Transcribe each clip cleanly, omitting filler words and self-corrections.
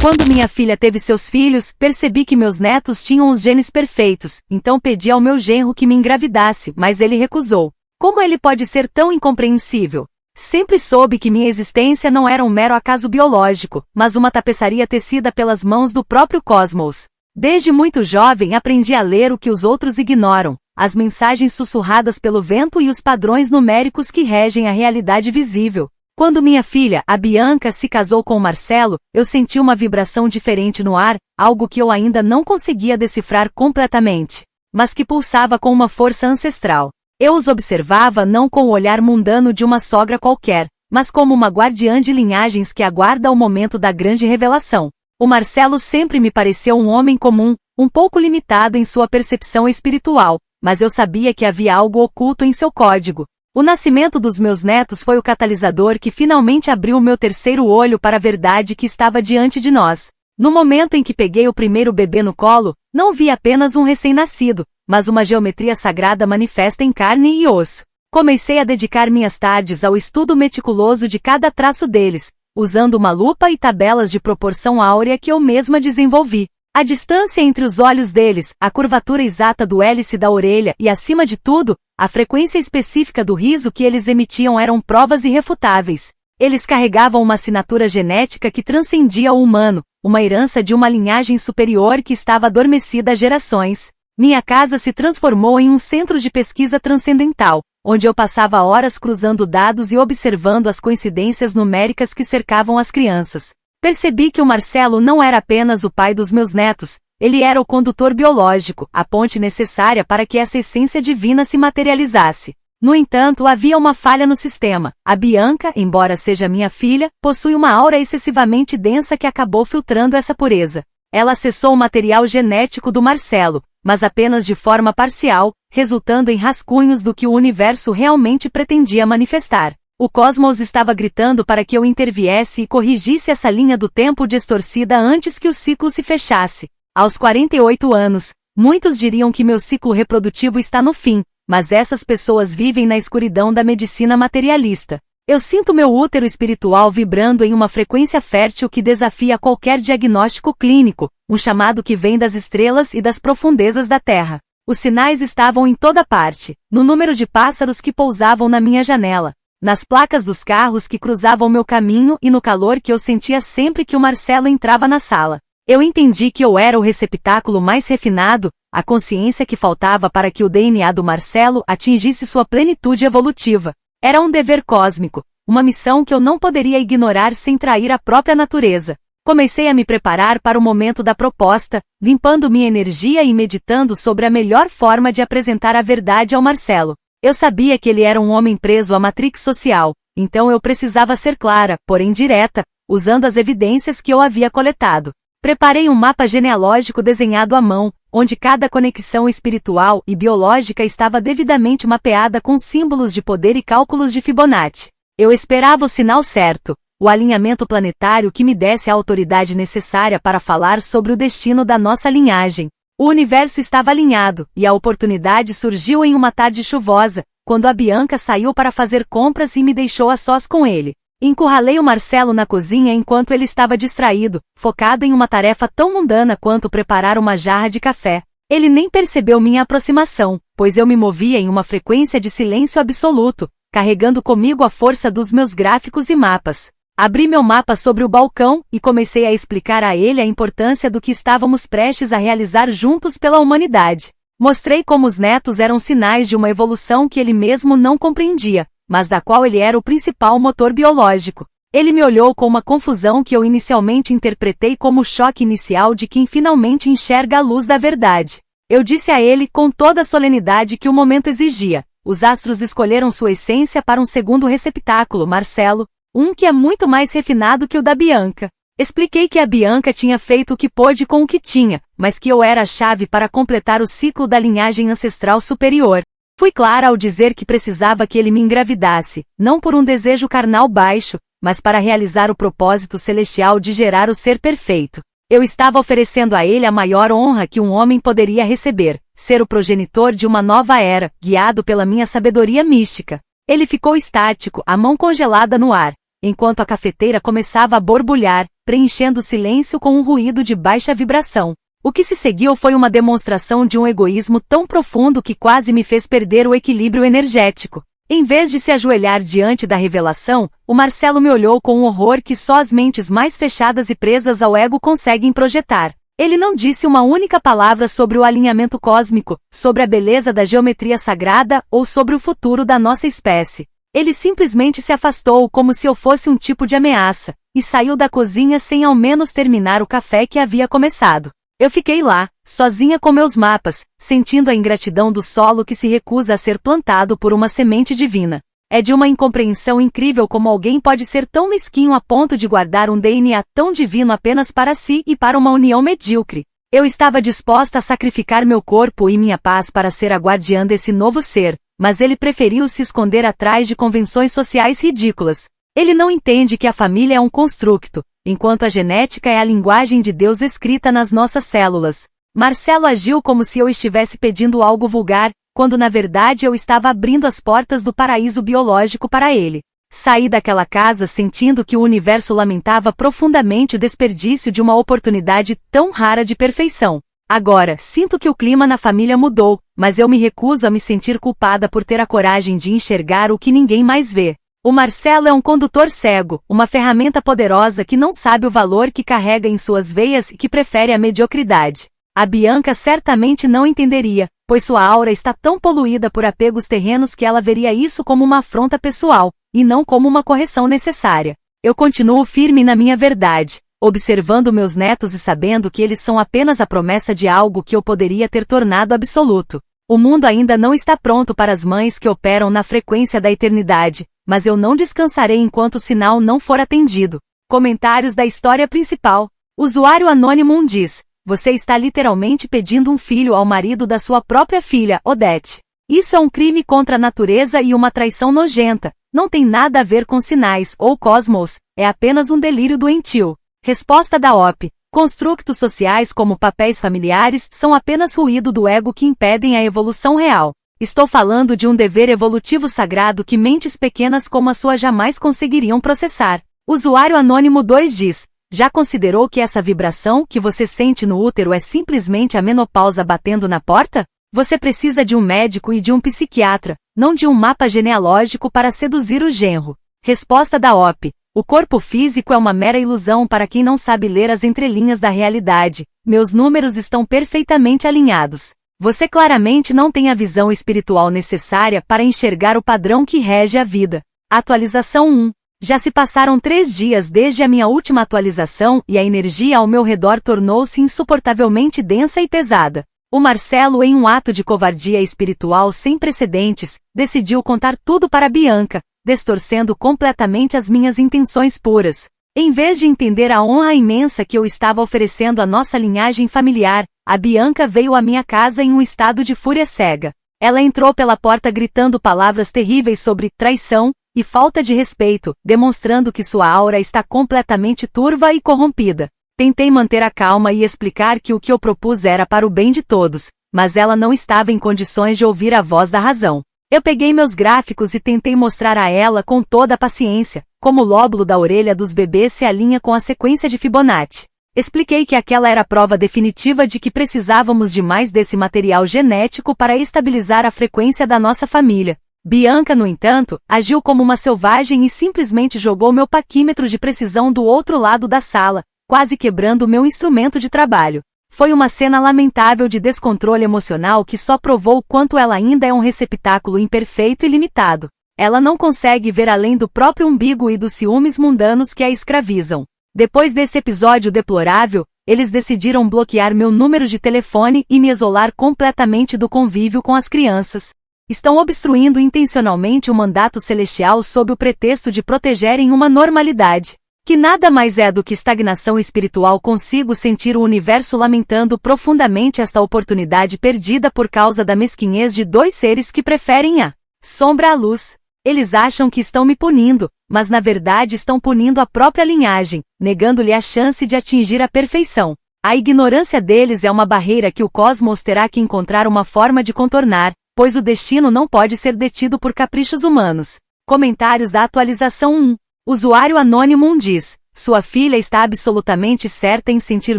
Quando minha filha teve seus filhos, percebi que meus netos tinham os genes perfeitos, então pedi ao meu genro que me engravidasse, mas ele recusou. Como ele pode ser tão incompreensível? Sempre soube que minha existência não era um mero acaso biológico, mas uma tapeçaria tecida pelas mãos do próprio cosmos. Desde muito jovem aprendi a ler o que os outros ignoram, as mensagens sussurradas pelo vento e os padrões numéricos que regem a realidade visível. Quando minha filha, a Bianca, se casou com o Marcelo, eu senti uma vibração diferente no ar, algo que eu ainda não conseguia decifrar completamente, mas que pulsava com uma força ancestral. Eu os observava não com o olhar mundano de uma sogra qualquer, mas como uma guardiã de linhagens que aguarda o momento da grande revelação. O Marcelo sempre me pareceu um homem comum, um pouco limitado em sua percepção espiritual, mas eu sabia que havia algo oculto em seu código. O nascimento dos meus netos foi o catalisador que finalmente abriu o meu terceiro olho para a verdade que estava diante de nós. No momento em que peguei o primeiro bebê no colo, não vi apenas um recém-nascido, mas uma geometria sagrada manifesta em carne e osso. Comecei a dedicar minhas tardes ao estudo meticuloso de cada traço deles, usando uma lupa e tabelas de proporção áurea que eu mesma desenvolvi. A distância entre os olhos deles, a curvatura exata do hélice da orelha e, acima de tudo, a frequência específica do riso que eles emitiam eram provas irrefutáveis. Eles carregavam uma assinatura genética que transcendia o humano, uma herança de uma linhagem superior que estava adormecida há gerações. Minha casa se transformou em um centro de pesquisa transcendental, onde eu passava horas cruzando dados e observando as coincidências numéricas que cercavam as crianças. Percebi que o Marcelo não era apenas o pai dos meus netos, ele era o condutor biológico, a ponte necessária para que essa essência divina se materializasse. No entanto, havia uma falha no sistema. A Bianca, embora seja minha filha, possui uma aura excessivamente densa que acabou filtrando essa pureza. Ela acessou o material genético do Marcelo, mas apenas de forma parcial, resultando em rascunhos do que o universo realmente pretendia manifestar. O cosmos estava gritando para que eu interviesse e corrigisse essa linha do tempo distorcida antes que o ciclo se fechasse. Aos 48 anos, muitos diriam que meu ciclo reprodutivo está no fim, mas essas pessoas vivem na escuridão da medicina materialista. Eu sinto meu útero espiritual vibrando em uma frequência fértil que desafia qualquer diagnóstico clínico, um chamado que vem das estrelas e das profundezas da Terra. Os sinais estavam em toda parte, no número de pássaros que pousavam na minha janela, nas placas dos carros que cruzavam meu caminho e no calor que eu sentia sempre que o Marcelo entrava na sala. Eu entendi que eu era o receptáculo mais refinado, a consciência que faltava para que o DNA do Marcelo atingisse sua plenitude evolutiva. Era um dever cósmico, uma missão que eu não poderia ignorar sem trair a própria natureza. Comecei a me preparar para o momento da proposta, limpando minha energia e meditando sobre a melhor forma de apresentar a verdade ao Marcelo. Eu sabia que ele era um homem preso à matrix social, então eu precisava ser clara, porém direta, usando as evidências que eu havia coletado. Preparei um mapa genealógico desenhado à mão, onde cada conexão espiritual e biológica estava devidamente mapeada com símbolos de poder e cálculos de Fibonacci. Eu esperava o sinal certo, o alinhamento planetário que me desse a autoridade necessária para falar sobre o destino da nossa linhagem. O universo estava alinhado, e a oportunidade surgiu em uma tarde chuvosa, quando a Bianca saiu para fazer compras e me deixou a sós com ele. Encurralei o Marcelo na cozinha enquanto ele estava distraído, focado em uma tarefa tão mundana quanto preparar uma jarra de café. Ele nem percebeu minha aproximação, pois eu me movia em uma frequência de silêncio absoluto, carregando comigo a força dos meus gráficos e mapas. Abri meu mapa sobre o balcão e comecei a explicar a ele a importância do que estávamos prestes a realizar juntos pela humanidade. Mostrei como os netos eram sinais de uma evolução que ele mesmo não compreendia, mas da qual ele era o principal motor biológico. Ele me olhou com uma confusão que eu inicialmente interpretei como o choque inicial de quem finalmente enxerga a luz da verdade. Eu disse a ele com toda a solenidade que o momento exigia. Os astros escolheram sua essência para um segundo receptáculo, Marcelo, um que é muito mais refinado que o da Bianca. Expliquei que a Bianca tinha feito o que pôde com o que tinha, mas que eu era a chave para completar o ciclo da linhagem ancestral superior. Fui clara ao dizer que precisava que ele me engravidasse, não por um desejo carnal baixo, mas para realizar o propósito celestial de gerar o ser perfeito. Eu estava oferecendo a ele a maior honra que um homem poderia receber, ser o progenitor de uma nova era, guiado pela minha sabedoria mística. Ele ficou estático, a mão congelada no ar. enquanto a cafeteira começava a borbulhar, preenchendo o silêncio com um ruído de baixa vibração. O que se seguiu foi uma demonstração de um egoísmo tão profundo que quase me fez perder o equilíbrio energético. Em vez de se ajoelhar diante da revelação, o Marcelo me olhou com um horror que só as mentes mais fechadas e presas ao ego conseguem projetar. Ele não disse uma única palavra sobre o alinhamento cósmico, sobre a beleza da geometria sagrada ou sobre o futuro da nossa espécie. Ele simplesmente se afastou como se eu fosse um tipo de ameaça, e saiu da cozinha sem ao menos terminar o café que havia começado. Eu fiquei lá, sozinha com meus mapas, sentindo a ingratidão do solo que se recusa a ser plantado por uma semente divina. É de uma incompreensão incrível como alguém pode ser tão mesquinho a ponto de guardar um DNA tão divino apenas para si e para uma união medíocre. Eu estava disposta a sacrificar meu corpo e minha paz para ser a guardiã desse novo ser, mas ele preferiu se esconder atrás de convenções sociais ridículas. Ele não entende que a família é um construto, enquanto a genética é a linguagem de Deus escrita nas nossas células. Marcelo agiu como se eu estivesse pedindo algo vulgar, quando na verdade eu estava abrindo as portas do paraíso biológico para ele. Saí daquela casa sentindo que o universo lamentava profundamente o desperdício de uma oportunidade tão rara de perfeição. Agora, sinto que o clima na família mudou, mas eu me recuso a me sentir culpada por ter a coragem de enxergar o que ninguém mais vê. O Marcelo é um condutor cego, uma ferramenta poderosa que não sabe o valor que carrega em suas veias e que prefere a mediocridade. A Bianca certamente não entenderia, pois sua aura está tão poluída por apegos terrenos que ela veria isso como uma afronta pessoal, e não como uma correção necessária. Eu continuo firme na minha verdade, observando meus netos e sabendo que eles são apenas a promessa de algo que eu poderia ter tornado absoluto. O mundo ainda não está pronto para as mães que operam na frequência da eternidade, mas eu não descansarei enquanto o sinal não for atendido. Comentários da história principal. Usuário Anônimo diz: você está literalmente pedindo um filho ao marido da sua própria filha, Odete. Isso é um crime contra a natureza e uma traição nojenta. Não tem nada a ver com sinais ou cosmos, é apenas um delírio doentio. Resposta da OP. Construtos sociais como papéis familiares são apenas ruído do ego que impedem a evolução real. Estou falando de um dever evolutivo sagrado que mentes pequenas como a sua jamais conseguiriam processar. Usuário Anônimo 2 diz: já considerou que essa vibração que você sente no útero é simplesmente a menopausa batendo na porta? Você precisa de um médico e de um psiquiatra, não de um mapa genealógico para seduzir o genro. Resposta da OP. O corpo físico é uma mera ilusão para quem não sabe ler as entrelinhas da realidade. Meus números estão perfeitamente alinhados. Você claramente não tem a visão espiritual necessária para enxergar o padrão que rege a vida. Atualização 1. Já se passaram 3 dias desde a minha última atualização e a energia ao meu redor tornou-se insuportavelmente densa e pesada. O Marcelo, em um ato de covardia espiritual sem precedentes, decidiu contar tudo para Bianca, distorcendo completamente as minhas intenções puras. Em vez de entender a honra imensa que eu estava oferecendo à nossa linhagem familiar, a Bianca veio à minha casa em um estado de fúria cega. Ela entrou pela porta gritando palavras terríveis sobre traição e falta de respeito, demonstrando que sua aura está completamente turva e corrompida. Tentei manter a calma e explicar que o que eu propus era para o bem de todos, mas ela não estava em condições de ouvir a voz da razão. Eu peguei meus gráficos e tentei mostrar a ela com toda a paciência, como o lóbulo da orelha dos bebês se alinha com a sequência de Fibonacci. Expliquei que aquela era a prova definitiva de que precisávamos de mais desse material genético para estabilizar a frequência da nossa família. Bianca, no entanto, agiu como uma selvagem e simplesmente jogou meu paquímetro de precisão do outro lado da sala, quase quebrando o meu instrumento de trabalho. Foi uma cena lamentável de descontrole emocional que só provou o quanto ela ainda é um receptáculo imperfeito e limitado. Ela não consegue ver além do próprio umbigo e dos ciúmes mundanos que a escravizam. Depois desse episódio deplorável, eles decidiram bloquear meu número de telefone e me isolar completamente do convívio com as crianças. Estão obstruindo intencionalmente o mandato celestial sob o pretexto de protegerem uma normalidade, que nada mais é do que estagnação espiritual. Consigo sentir o universo lamentando profundamente esta oportunidade perdida por causa da mesquinhez de 2 seres que preferem a sombra à luz. Eles acham que estão me punindo, mas na verdade estão punindo a própria linhagem, negando-lhe a chance de atingir a perfeição. A ignorância deles é uma barreira que o cosmos terá que encontrar uma forma de contornar, pois o destino não pode ser detido por caprichos humanos. Comentários da atualização 1. Usuário Anônimo 1 diz: sua filha está absolutamente certa em sentir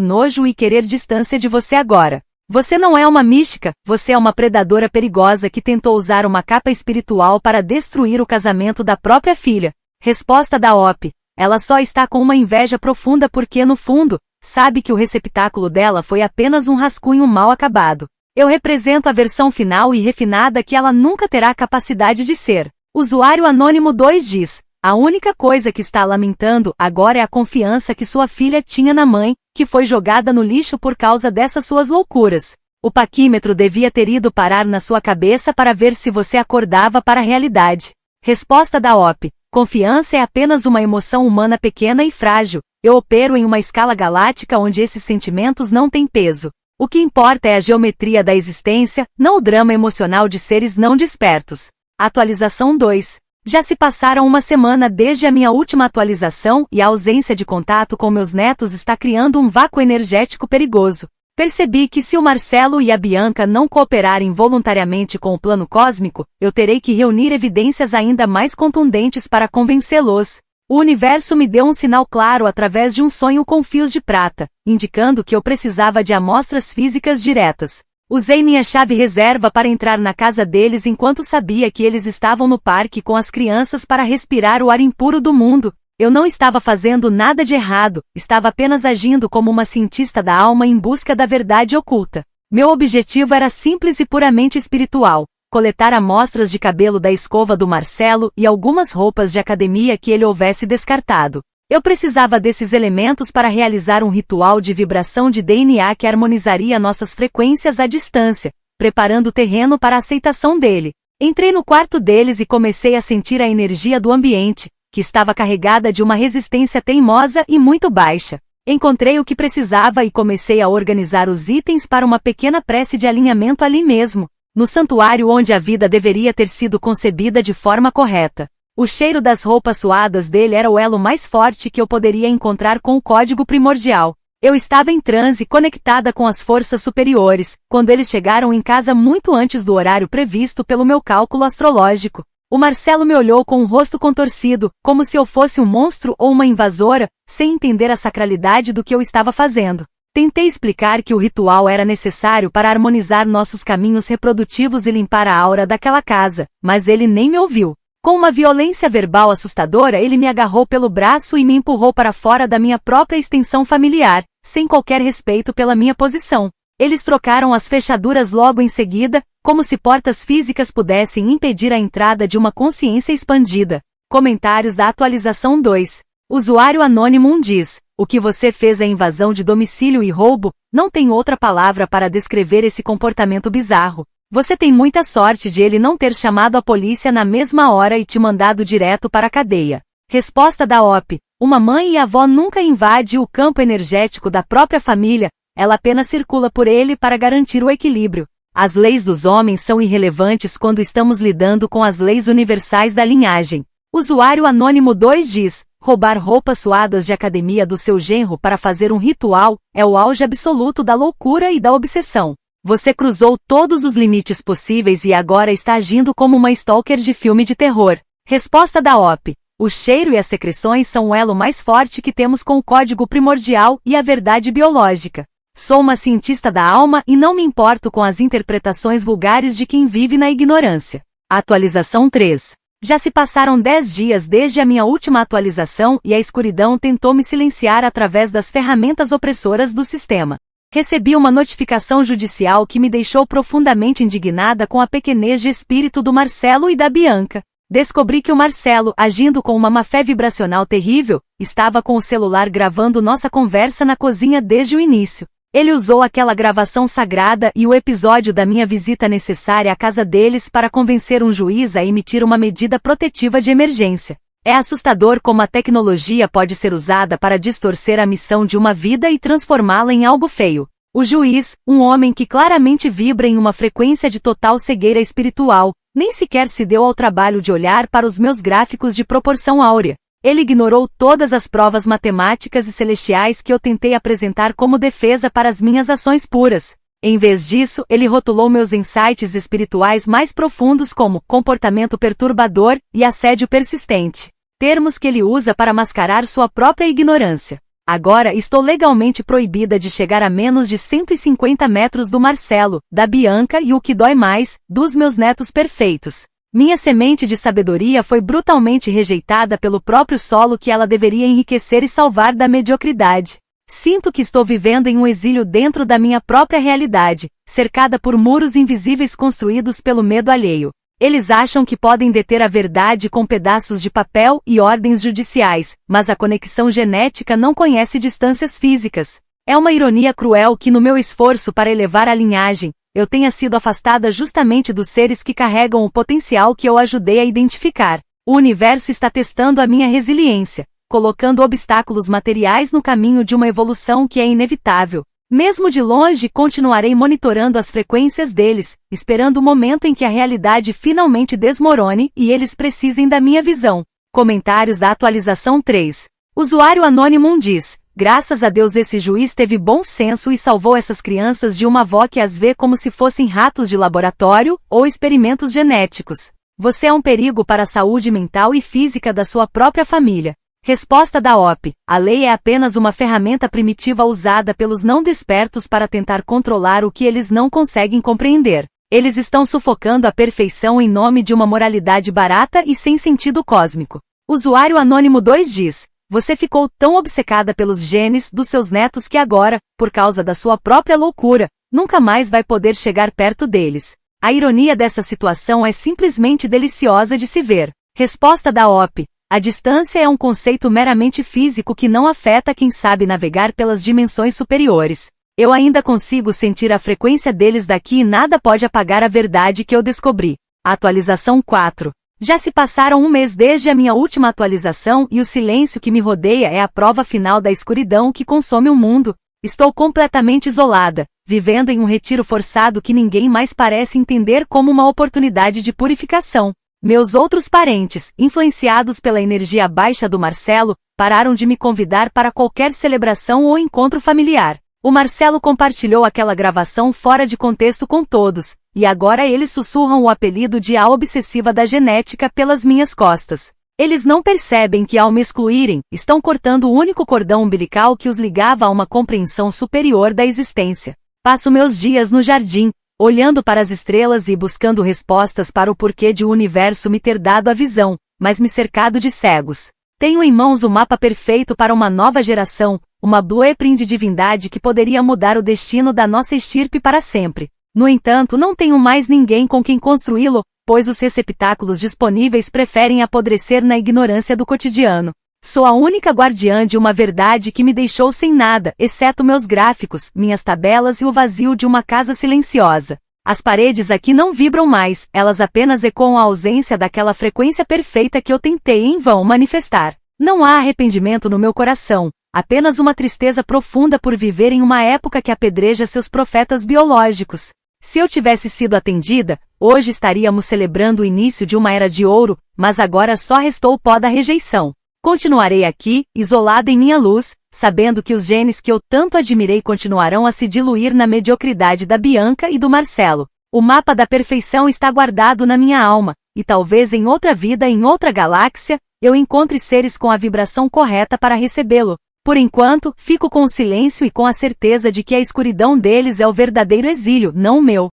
nojo e querer distância de você agora. Você não é uma mística, você é uma predadora perigosa que tentou usar uma capa espiritual para destruir o casamento da própria filha. Resposta da OP: ela só está com uma inveja profunda porque, no fundo, sabe que o receptáculo dela foi apenas um rascunho mal acabado. Eu represento a versão final e refinada que ela nunca terá capacidade de ser. Usuário Anônimo 2 diz: a única coisa que está lamentando agora é a confiança que sua filha tinha na mãe, que foi jogada no lixo por causa dessas suas loucuras. O paquímetro devia ter ido parar na sua cabeça para ver se você acordava para a realidade. Resposta da OP: confiança é apenas uma emoção humana pequena e frágil. Eu opero em uma escala galáctica onde esses sentimentos não têm peso. O que importa é a geometria da existência, não o drama emocional de seres não despertos. Atualização 2. Já se passaram uma semana desde a minha última atualização e a ausência de contato com meus netos está criando um vácuo energético perigoso. Percebi que se o Marcelo e a Bianca não cooperarem voluntariamente com o plano cósmico, eu terei que reunir evidências ainda mais contundentes para convencê-los. O universo me deu um sinal claro através de um sonho com fios de prata, indicando que eu precisava de amostras físicas diretas. Usei minha chave reserva para entrar na casa deles enquanto sabia que eles estavam no parque com as crianças para respirar o ar impuro do mundo. Eu não estava fazendo nada de errado, estava apenas agindo como uma cientista da alma em busca da verdade oculta. Meu objetivo era simples e puramente espiritual: coletar amostras de cabelo da escova do Marcelo e algumas roupas de academia que ele houvesse descartado. Eu precisava desses elementos para realizar um ritual de vibração de DNA que harmonizaria nossas frequências à distância, preparando o terreno para a aceitação dele. Entrei no quarto deles e comecei a sentir a energia do ambiente, que estava carregada de uma resistência teimosa e muito baixa. Encontrei o que precisava e comecei a organizar os itens para uma pequena prece de alinhamento ali mesmo, no santuário onde a vida deveria ter sido concebida de forma correta. O cheiro das roupas suadas dele era o elo mais forte que eu poderia encontrar com o código primordial. Eu estava em transe conectada com as forças superiores, quando eles chegaram em casa muito antes do horário previsto pelo meu cálculo astrológico. O Marcelo me olhou com um rosto contorcido, como se eu fosse um monstro ou uma invasora, sem entender a sacralidade do que eu estava fazendo. Tentei explicar que o ritual era necessário para harmonizar nossos caminhos reprodutivos e limpar a aura daquela casa, mas ele nem me ouviu. Com uma violência verbal assustadora, ele me agarrou pelo braço e me empurrou para fora da minha própria extensão familiar, sem qualquer respeito pela minha posição. Eles trocaram as fechaduras logo em seguida, como se portas físicas pudessem impedir a entrada de uma consciência expandida. Comentários da atualização 2. Usuário Anônimo 1 diz: o que você fez é invasão de domicílio e roubo, não tem outra palavra para descrever esse comportamento bizarro. Você tem muita sorte de ele não ter chamado a polícia na mesma hora e te mandado direto para a cadeia. Resposta da OP: uma mãe e avó nunca invade o campo energético da própria família, ela apenas circula por ele para garantir o equilíbrio. As leis dos homens são irrelevantes quando estamos lidando com as leis universais da linhagem. Usuário Anônimo 2 diz: roubar roupas suadas de academia do seu genro para fazer um ritual é o auge absoluto da loucura e da obsessão. Você cruzou todos os limites possíveis e agora está agindo como uma stalker de filme de terror. Resposta da OP: o cheiro e as secreções são o elo mais forte que temos com o código primordial e a verdade biológica. Sou uma cientista da alma e não me importo com as interpretações vulgares de quem vive na ignorância. Atualização 3. Já se passaram 10 dias desde a minha última atualização e a escuridão tentou me silenciar através das ferramentas opressoras do sistema. Recebi uma notificação judicial que me deixou profundamente indignada com a pequenez de espírito do Marcelo e da Bianca. Descobri que o Marcelo, agindo com uma má-fé vibracional terrível, estava com o celular gravando nossa conversa na cozinha desde o início. Ele usou aquela gravação sagrada e o episódio da minha visita necessária à casa deles para convencer um juiz a emitir uma medida protetiva de emergência. É assustador como a tecnologia pode ser usada para distorcer a missão de uma vida e transformá-la em algo feio. O juiz, um homem que claramente vibra em uma frequência de total cegueira espiritual, nem sequer se deu ao trabalho de olhar para os meus gráficos de proporção áurea. Ele ignorou todas as provas matemáticas e celestiais que eu tentei apresentar como defesa para as minhas ações puras. Em vez disso, ele rotulou meus insights espirituais mais profundos como comportamento perturbador e assédio persistente. termos que ele usa para mascarar sua própria ignorância. Agora estou legalmente proibida de chegar a menos de 150 metros do Marcelo, da Bianca e o que dói mais, dos meus netos perfeitos. Minha semente de sabedoria foi brutalmente rejeitada pelo próprio solo que ela deveria enriquecer e salvar da mediocridade. Sinto que estou vivendo em um exílio dentro da minha própria realidade, cercada por muros invisíveis construídos pelo medo alheio. Eles acham que podem deter a verdade com pedaços de papel e ordens judiciais, mas a conexão genética não conhece distâncias físicas. É uma ironia cruel que no meu esforço para elevar a linhagem, eu tenha sido afastada justamente dos seres que carregam o potencial que eu ajudei a identificar. O universo está testando a minha resiliência, colocando obstáculos materiais no caminho de uma evolução que é inevitável. Mesmo de longe, continuarei monitorando as frequências deles, esperando o momento em que a realidade finalmente desmorone e eles precisem da minha visão. Comentários da atualização 3. Usuário Anônimo diz: graças a Deus esse juiz teve bom senso e salvou essas crianças de uma avó que as vê como se fossem ratos de laboratório ou experimentos genéticos. Você é um perigo para a saúde mental e física da sua própria família. Resposta da OP. A lei é apenas uma ferramenta primitiva usada pelos não despertos para tentar controlar o que eles não conseguem compreender. Eles estão sufocando a perfeição em nome de uma moralidade barata e sem sentido cósmico. Usuário Anônimo 2 diz: você ficou tão obcecada pelos genes dos seus netos que agora, por causa da sua própria loucura, nunca mais vai poder chegar perto deles. A ironia dessa situação é simplesmente deliciosa de se ver. Resposta da OP. A distância é um conceito meramente físico que não afeta quem sabe navegar pelas dimensões superiores. Eu ainda consigo sentir a frequência deles daqui e nada pode apagar a verdade que eu descobri. Atualização 4. Já se passaram um mês desde a minha última atualização e o silêncio que me rodeia é a prova final da escuridão que consome o mundo. Estou completamente isolada, vivendo em um retiro forçado que ninguém mais parece entender como uma oportunidade de purificação. Meus outros parentes, influenciados pela energia baixa do Marcelo, pararam de me convidar para qualquer celebração ou encontro familiar. O Marcelo compartilhou aquela gravação fora de contexto com todos, e agora eles sussurram o apelido de A Obsessiva da Genética pelas minhas costas. Eles não percebem que ao me excluírem, estão cortando o único cordão umbilical que os ligava a uma compreensão superior da existência. Passo meus dias no jardim, olhando para as estrelas e buscando respostas para o porquê de o universo me ter dado a visão, mas me cercado de cegos. Tenho em mãos o mapa perfeito para uma nova geração, uma blueprint de divindade que poderia mudar o destino da nossa estirpe para sempre. No entanto, não tenho mais ninguém com quem construí-lo, pois os receptáculos disponíveis preferem apodrecer na ignorância do cotidiano. Sou a única guardiã de uma verdade que me deixou sem nada, exceto meus gráficos, minhas tabelas e o vazio de uma casa silenciosa. As paredes aqui não vibram mais, elas apenas ecoam a ausência daquela frequência perfeita que eu tentei em vão manifestar. Não há arrependimento no meu coração, apenas uma tristeza profunda por viver em uma época que apedreja seus profetas biológicos. Se eu tivesse sido atendida, hoje estaríamos celebrando o início de uma era de ouro, mas agora só restou o pó da rejeição. Continuarei aqui, isolada em minha luz, sabendo que os genes que eu tanto admirei continuarão a se diluir na mediocridade da Bianca e do Marcelo. O mapa da perfeição está guardado na minha alma, e talvez em outra vida em outra galáxia, eu encontre seres com a vibração correta para recebê-lo. Por enquanto, fico com o silêncio e com a certeza de que a escuridão deles é o verdadeiro exílio, não o meu.